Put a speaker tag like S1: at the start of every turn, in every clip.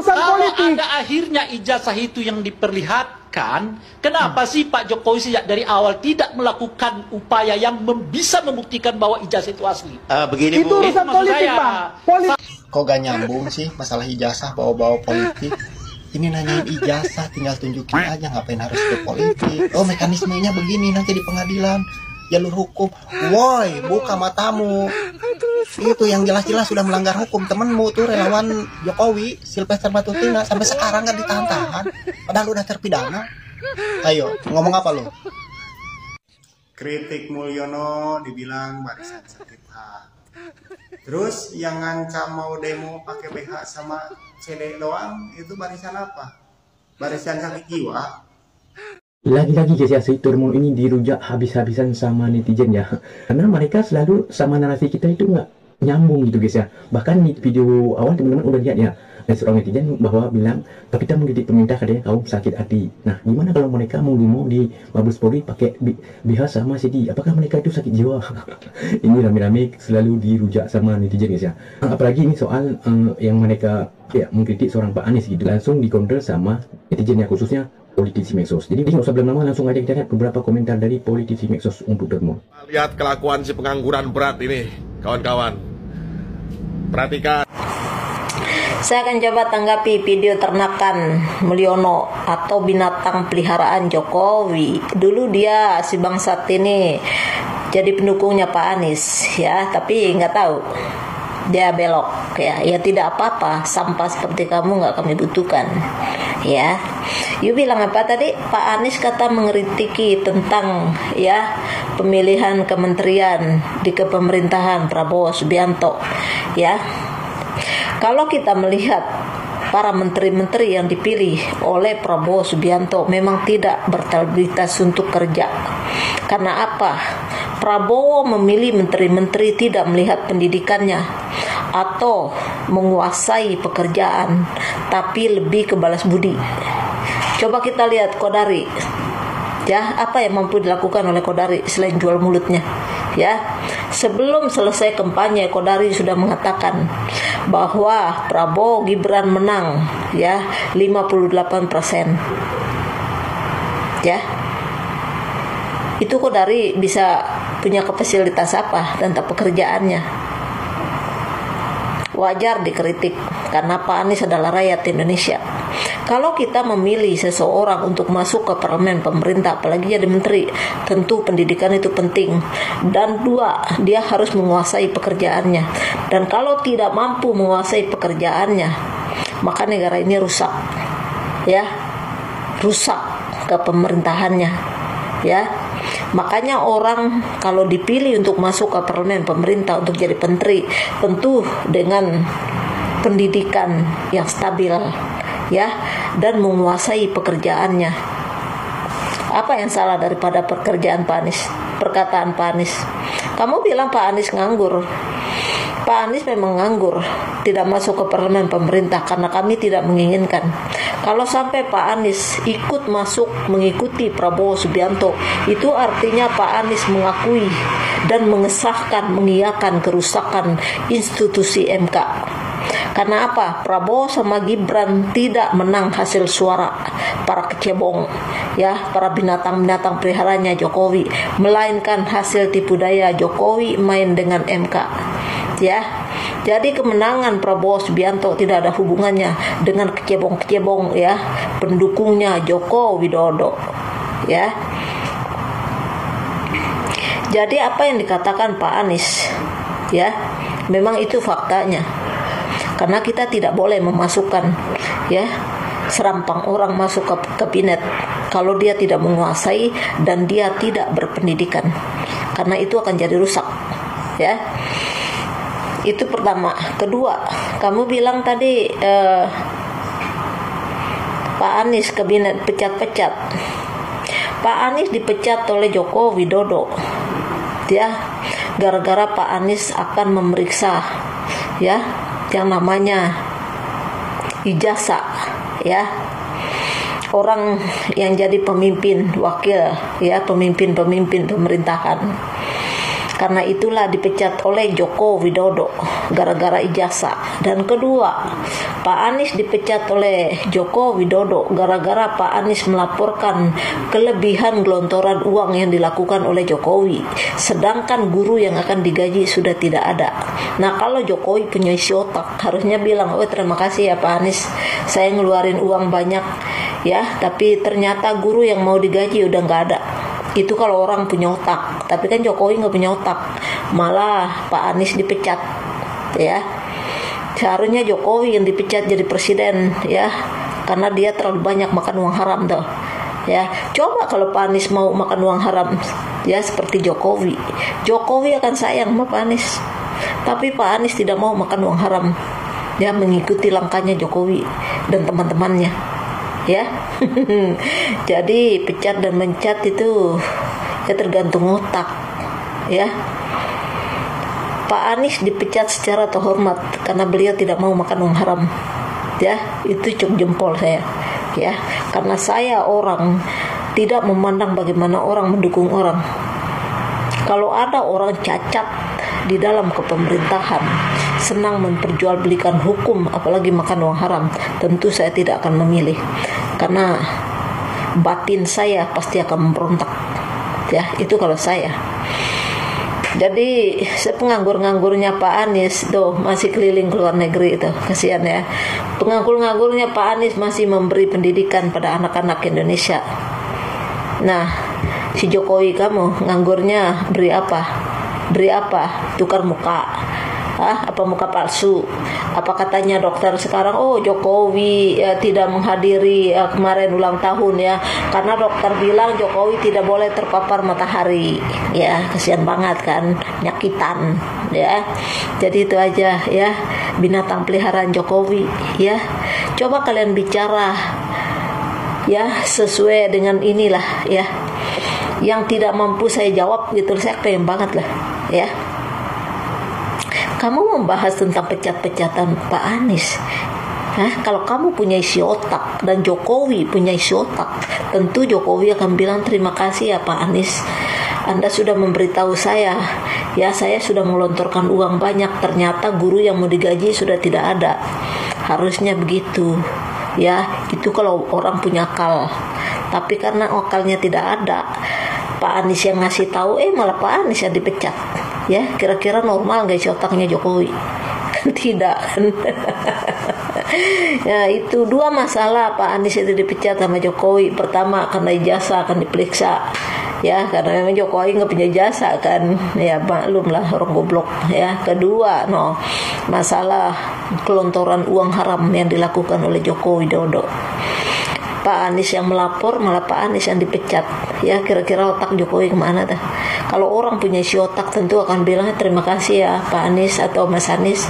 S1: Kalau ada akhirnya ijazah itu yang diperlihatkan, kenapa sih Pak Jokowi sejak dari awal tidak melakukan upaya yang bisa membuktikan bahwa ijazah itu asli?
S2: Begini
S1: itu
S2: Bu,
S1: urusan politik, Bang.
S2: kok gak nyambung sih masalah ijazah bawa-bawa politik? Ini nanyain ijazah, tinggal tunjukin aja, ngapain harus ke politik? Oh, mekanismenya begini nanti di pengadilan, jalur hukum. Woi, buka matamu. Itu yang jelas-jelas sudah melanggar hukum. Temenmu tuh relawan Jokowi, Sylvester Matutina, sampai sekarang kan ditahan-tahan, padahal udah terpidana. Ayo, ngomong apa lo? Kritik Mulyono dibilang barisan sakit hati. Terus yang ngancam mau demo pakai BH sama CD doang, itu barisan apa? Barisan sakit jiwa.
S3: Lagi-lagi guys ya, si Turmul ini dirujak habis-habisan sama netizen ya, karena mereka selalu sama narasi kita itu nggak nyambung gitu guys ya. Bahkan di video awal teman-teman udah lihat ya, ada seorang netizen bahwa bilang kita mengkritik pemerintah katanya kaum sakit hati. Nah, gimana kalau mereka mau demo di Mabes Polri pakai BH sama CD? Apakah mereka itu sakit jiwa? Ini rame-rame selalu dirujak sama netizen guys ya. Apalagi ini soal yang mereka ya mengkritik seorang Pak Anies gitu, langsung dikontrol sama netizen ya, khususnya politisi Medsos. Jadi nggak usah belum lama, langsung aja kita lihat beberapa komentar dari politisi Medsos untuk Turmul.
S4: Lihat kelakuan si pengangguran berat ini, kawan-kawan. Perhatikan.
S5: Saya akan coba tanggapi video ternakan Mulyono atau binatang peliharaan Jokowi. Dulu dia si bangsat ini jadi pendukungnya Pak Anies ya, tapi nggak tahu dia belok ya. Ya tidak apa-apa, sampah seperti kamu nggak kami butuhkan ya. You bilang apa tadi? Pak Anies kata mengkritiki tentang ya pemilihan kementerian di kepemerintahan Prabowo Subianto ya. Kalau kita melihat para menteri-menteri yang dipilih oleh Prabowo Subianto memang tidak bertelegibilitas untuk kerja. Karena apa? Prabowo memilih menteri-menteri tidak melihat pendidikannya atau menguasai pekerjaan, tapi lebih ke balas budi. Coba kita lihat Kodari. Ya, apa yang mampu dilakukan oleh Kodari selain jual mulutnya? Ya, sebelum selesai kampanye Kodari sudah mengatakan bahwa Prabowo Gibran menang ya 58%. Ya. Itu Kodari bisa punya kapasitas apa tentang pekerjaannya? Wajar dikritik karena Pak Anies adalah rakyat Indonesia. Kalau kita memilih seseorang untuk masuk ke parlemen pemerintah, apalagi jadi menteri, tentu pendidikan itu penting. Dan dua, dia harus menguasai pekerjaannya. Dan kalau tidak mampu menguasai pekerjaannya, maka negara ini rusak. Ya, rusak kepemerintahannya. Ya, makanya orang kalau dipilih untuk masuk ke parlemen pemerintah untuk jadi menteri, tentu dengan pendidikan yang stabil ya, dan menguasai pekerjaannya. Apa yang salah daripada pekerjaan Pak Anies? Perkataan Pak Anies, kamu bilang Pak Anies nganggur. Pak Anies memang nganggur, tidak masuk ke parlemen pemerintah karena kami tidak menginginkan. Kalau sampai Pak Anies ikut masuk mengikuti Prabowo Subianto, itu artinya Pak Anies mengakui dan mengesahkan, mengiyakan kerusakan institusi MK. Karena apa? Prabowo sama Gibran tidak menang hasil suara para kecebong, ya, para binatang-binatang peliharanya Jokowi, melainkan hasil tipu daya Jokowi main dengan MK. Ya, jadi kemenangan Prabowo Subianto tidak ada hubungannya dengan kecebong-kecebong ya, pendukungnya Joko Widodo. Ya. Jadi apa yang dikatakan Pak Anies, ya, memang itu faktanya. Karena kita tidak boleh memasukkan ya serampang orang masuk ke kabinet kalau dia tidak menguasai dan dia tidak berpendidikan, karena itu akan jadi rusak ya. Itu pertama. Kedua, kamu bilang tadi Pak Anies kabinet pecat-pecat. Pak Anies dipecat oleh Joko Widodo ya, gara-gara Pak Anies akan memeriksa ya yang namanya ijazah ya orang yang jadi pemimpin wakil ya, pemimpin pemerintahan. Karena itulah dipecat oleh Joko Widodo gara-gara ijazah. Dan kedua, Pak Anies dipecat oleh Joko Widodo gara-gara Pak Anies melaporkan kelebihan gelontoran uang yang dilakukan oleh Jokowi, sedangkan guru yang akan digaji sudah tidak ada. Nah, kalau Jokowi punya isi otak, harusnya bilang, oh terima kasih ya Pak Anies, saya ngeluarin uang banyak ya, tapi ternyata guru yang mau digaji udah nggak ada. Itu kalau orang punya otak. Tapi kan Jokowi nggak punya otak, malah Pak Anies dipecat ya. Seharusnya Jokowi yang dipecat jadi presiden ya, karena dia terlalu banyak makan uang haram tuh ya. Coba kalau Pak Anies mau makan uang haram ya seperti Jokowi akan sayang sama Pak Anies. Tapi Pak Anies tidak mau makan uang haram ya, mengikuti langkahnya Jokowi dan teman-temannya ya. Jadi pecat dan mencat itu ya tergantung otak ya. Pak Anies dipecat secara terhormat karena beliau tidak mau makan uang haram ya, itu cuk jempol saya ya, karena saya orang tidak memandang bagaimana orang mendukung orang. Kalau ada orang cacat di dalam kepemerintahan senang memperjualbelikan hukum, apalagi makan uang haram, tentu saya tidak akan memilih, karena batin saya pasti akan memberontak ya. Itu kalau saya. Jadi sepenganggur-nganggurnya Pak Anies tuh masih keliling ke luar negeri itu, kasihan ya. Penganggur-nganggurnya Pak Anies masih memberi pendidikan pada anak-anak Indonesia. Nah, si Jokowi kamu nganggurnya beri apa? Beri apa? Tukar muka. Apa muka palsu? Apa katanya dokter sekarang? Oh, Jokowi tidak menghadiri kemarin ulang tahun ya, karena dokter bilang Jokowi tidak boleh terpapar matahari. Ya, kasihan banget kan, nyakitan ya. Jadi itu aja ya, binatang peliharaan Jokowi ya. Coba kalian bicara ya sesuai dengan inilah ya. Yang tidak mampu saya jawab gitu, saya pengen banget lah ya. Kamu membahas tentang pecat-pecatan Pak Anies. Kalau kamu punya isi otak dan Jokowi punya isi otak, tentu Jokowi akan bilang terima kasih ya Pak Anies, Anda sudah memberitahu saya ya, saya sudah melontorkan uang banyak, ternyata guru yang mau digaji sudah tidak ada. Harusnya begitu ya. Itu kalau orang punya akal. Tapi karena akalnya tidak ada, Pak Anies yang ngasih tahu, malah Pak Anies yang dipecat. Ya, kira-kira normal gak isi otaknya Jokowi? Tidak. Ya, itu dua masalah Pak Anies itu dipecat sama Jokowi. Pertama, karena ijazah akan diperiksa. Ya, karena memang Jokowi nggak punya ijazah kan. Ya, maklum lah orang goblok. Ya, kedua, masalah kelontoran uang haram yang dilakukan oleh Joko Widodo. Pak Anies yang melapor, malah Pak Anies yang dipecat. Ya, kira-kira otak Jokowi kemana dah? Kalau orang punya isi otak tentu akan bilang terima kasih ya Pak Anies atau Mas Anies,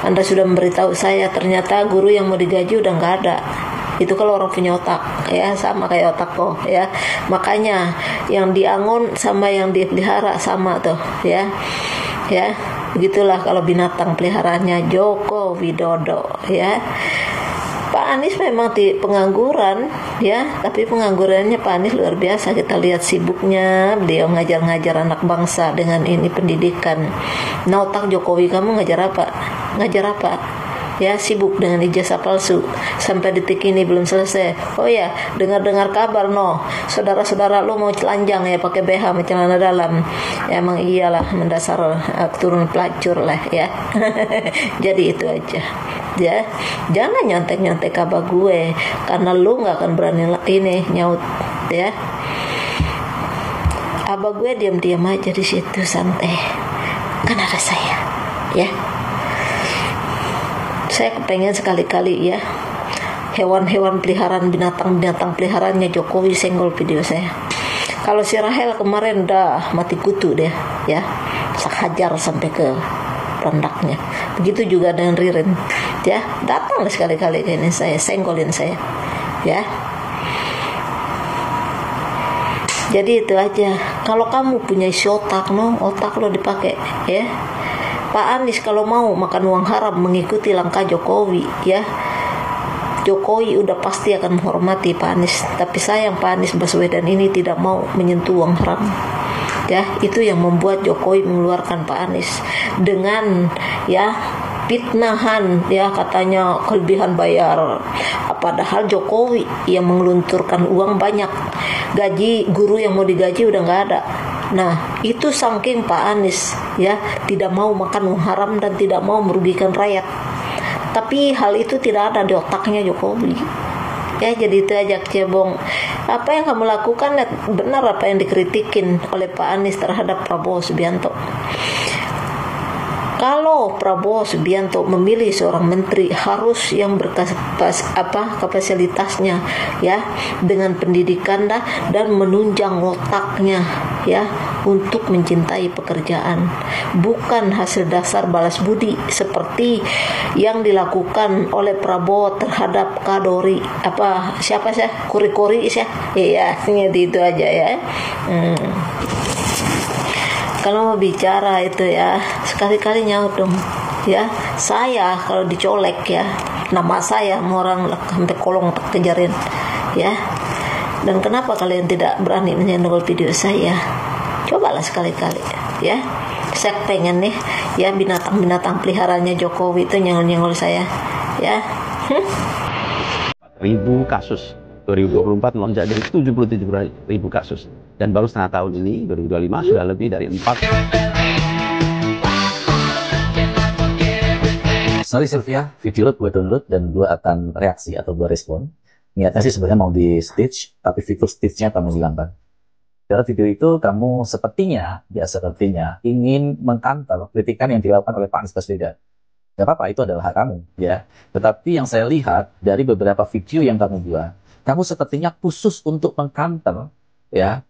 S5: Anda sudah memberitahu saya, ternyata guru yang mau digaji udah nggak ada. Itu kalau orang punya otak ya, sama kayak otak kok ya. Makanya yang diangon sama yang dipelihara sama tuh ya. Ya, begitulah kalau binatang peliharaannya Joko Widodo ya. Pak Anies memang pengangguran ya, tapi penganggurannya Pak Anies luar biasa. Kita lihat sibuknya beliau ngajar-ngajar anak bangsa dengan ini pendidikan. Nah, otak Jokowi kamu ngajar apa? Ngajar apa? Ya, sibuk dengan ijazah palsu sampai detik ini belum selesai. Oh ya, dengar-dengar kabar saudara-saudara lo mau telanjang ya, pakai BH sama celana dalam. Ya, emang iyalah mendasar keturunan pelacur lah ya. Jadi itu aja ya, jangan nyontek-nyontek kabar gue, karena lo nggak akan berani ini nyaut ya. Abah gue diam-diam aja di situ santai, kan ada saya ya. Saya kepengen sekali-kali ya hewan-hewan peliharaan, binatang-binatang peliharaannya Jokowi senggol video saya. Kalau si Rahel kemarin udah mati kutu deh ya, saya hajar sampai ke rendaknya. Begitu juga dengan Ririn ya, datang sekali-kali ke ini saya, senggolin saya ya. Jadi itu aja. Kalau kamu punya isi otak, otak lo dipakai ya. Pak Anies kalau mau makan uang haram mengikuti langkah Jokowi ya, Jokowi udah pasti akan menghormati Pak Anies. Tapi sayang Pak Anies Baswedan ini tidak mau menyentuh uang haram Ya, itu yang membuat Jokowi mengeluarkan Pak Anies dengan ya fitnahan, ya katanya kelebihan bayar, padahal Jokowi yang mengelunturkan uang banyak, gaji guru yang mau digaji udah nggak ada. Nah, itu saking Pak Anies ya tidak mau makan uang haram dan tidak mau merugikan rakyat. Tapi hal itu tidak ada di otaknya Jokowi. Ya, jadi itu aja cebong. Apa yang kamu lakukan benar, apa yang dikritikin oleh Pak Anies terhadap Prabowo Subianto. Kalau Prabowo Subianto memilih seorang menteri, harus yang kapasitasnya ya dengan pendidikan dan menunjang otaknya ya untuk mencintai pekerjaan, bukan hasil dasar balas budi seperti yang dilakukan oleh Prabowo terhadap Kadori siapa sih Kori sih ya, itu aja ya. Kalau mau bicara itu ya sekali-kali nyaut dong ya. Saya kalau dicolek ya nama saya orang sampai kolong tak kejarin ya. Dan kenapa kalian tidak berani menyenggol video saya? Cobalah sekali-kali ya. Saya pengen nih ya binatang-binatang peliharanya Jokowi itu nyenggol-nyenggol saya ya.
S6: 1.000 kasus 2024 melonjak dari 77.000 kasus, dan baru setengah tahun ini 2025 sudah lebih dari 4.
S7: Sorry Sylvia, video gue download dan gue akan reaksi atau gue respon. Niatnya sih sebenarnya mau di stitch, tapi fitur stitchnya kamu hilangkan. Dalam video itu kamu sepertinya ingin mengkantor kritikan yang dilakukan oleh Pak Anies Baswedan. Gak apa-apa, itu adalah hak kamu ya. Tetapi yang saya lihat dari beberapa video yang kamu buat, kamu sepertinya khusus untuk mengkantor ya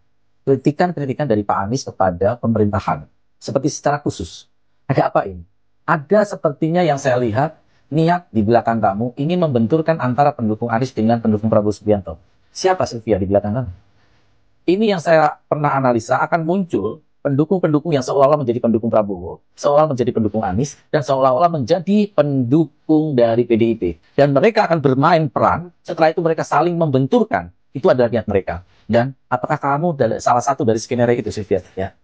S7: kritikan-kritikan dari Pak Anies kepada pemerintahan, seperti secara khusus. Ada apa ini? Ada sepertinya yang saya lihat niat di belakang kamu ingin membenturkan antara pendukung Anies dengan pendukung Prabowo Subianto. Siapa Sylvia di belakang kamu? Ini yang saya pernah analisa, akan muncul pendukung-pendukung yang seolah-olah menjadi pendukung Prabowo, seolah menjadi pendukung Anies, dan seolah-olah menjadi pendukung dari PDIP. Dan mereka akan bermain peran, setelah itu mereka saling membenturkan. Itu adalah niat mereka. Dan apakah kamu salah satu dari skenario itu, Sylvia? Ya.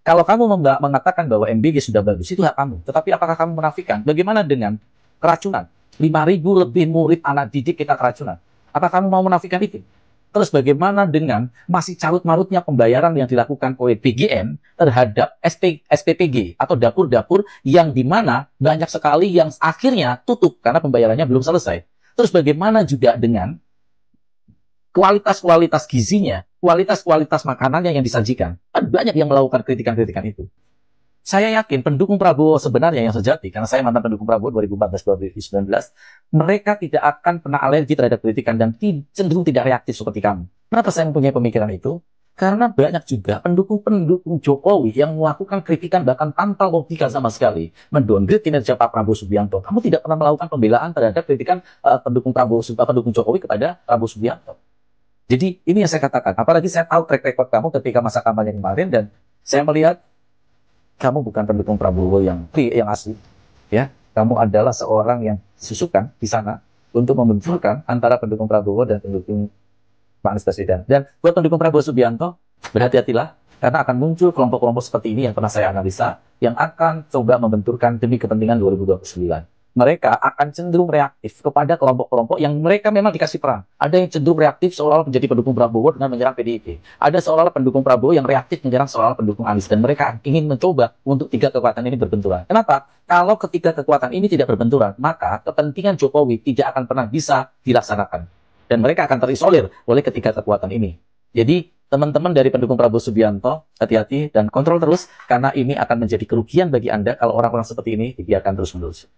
S7: Kalau kamu mengatakan bahwa MBG sudah bagus, itu hak kamu. Tetapi apakah kamu menafikan? Bagaimana dengan keracunan? 5.000 lebih murid anak didik kita keracunan. Apakah kamu mau menafikan itu? Terus bagaimana dengan masih carut-marutnya pembayaran yang dilakukan oleh PGN terhadap SPPG atau dapur-dapur yang dimana banyak sekali yang akhirnya tutup karena pembayarannya belum selesai. Terus bagaimana juga dengan kualitas-kualitas gizinya, kualitas-kualitas makanannya yang disajikan. Banyak yang melakukan kritikan-kritikan itu. Saya yakin pendukung Prabowo sebenarnya yang sejati, karena saya mantan pendukung Prabowo 2014-2019, mereka tidak akan pernah alergi terhadap kritikan dan cenderung tidak reaktif seperti kamu. Kenapa saya mempunyai pemikiran itu? Karena banyak juga pendukung-pendukung Jokowi yang melakukan kritikan bahkan tanpa logika sama sekali, mendowngrade kinerja Pak Prabowo Subianto. Kamu tidak pernah melakukan pembelaan terhadap kritikan pendukung Jokowi kepada Prabowo Subianto. Jadi ini yang saya katakan. Apalagi saya tahu track record kamu ketika masa kampanye kemarin, dan saya melihat kamu bukan pendukung Prabowo yang asli, ya. Kamu adalah seorang yang susukan di sana untuk membenturkan antara pendukung Prabowo dan pendukung Pak Anies Baswedan. Dan buat pendukung Prabowo Subianto, berhati-hatilah, karena akan muncul kelompok-kelompok seperti ini yang pernah saya analisa, yang akan coba membenturkan demi kepentingan 2029. Mereka akan cenderung reaktif kepada kelompok-kelompok yang mereka memang dikasih peran. Ada yang cenderung reaktif seolah-olah menjadi pendukung Prabowo dengan menyerang PDIP. Ada seolah-olah pendukung Prabowo yang reaktif menyerang seolah-olah pendukung Anies. Dan mereka ingin mencoba untuk tiga kekuatan ini berbenturan. Kenapa? Kalau ketiga kekuatan ini tidak berbenturan, maka kepentingan Jokowi tidak akan pernah bisa dilaksanakan. Dan mereka akan terisolir oleh ketiga kekuatan ini. Jadi, teman-teman dari pendukung Prabowo Subianto, hati-hati dan kontrol terus, karena ini akan menjadi kerugian bagi Anda kalau orang-orang seperti ini dibiarkan terus-menerus.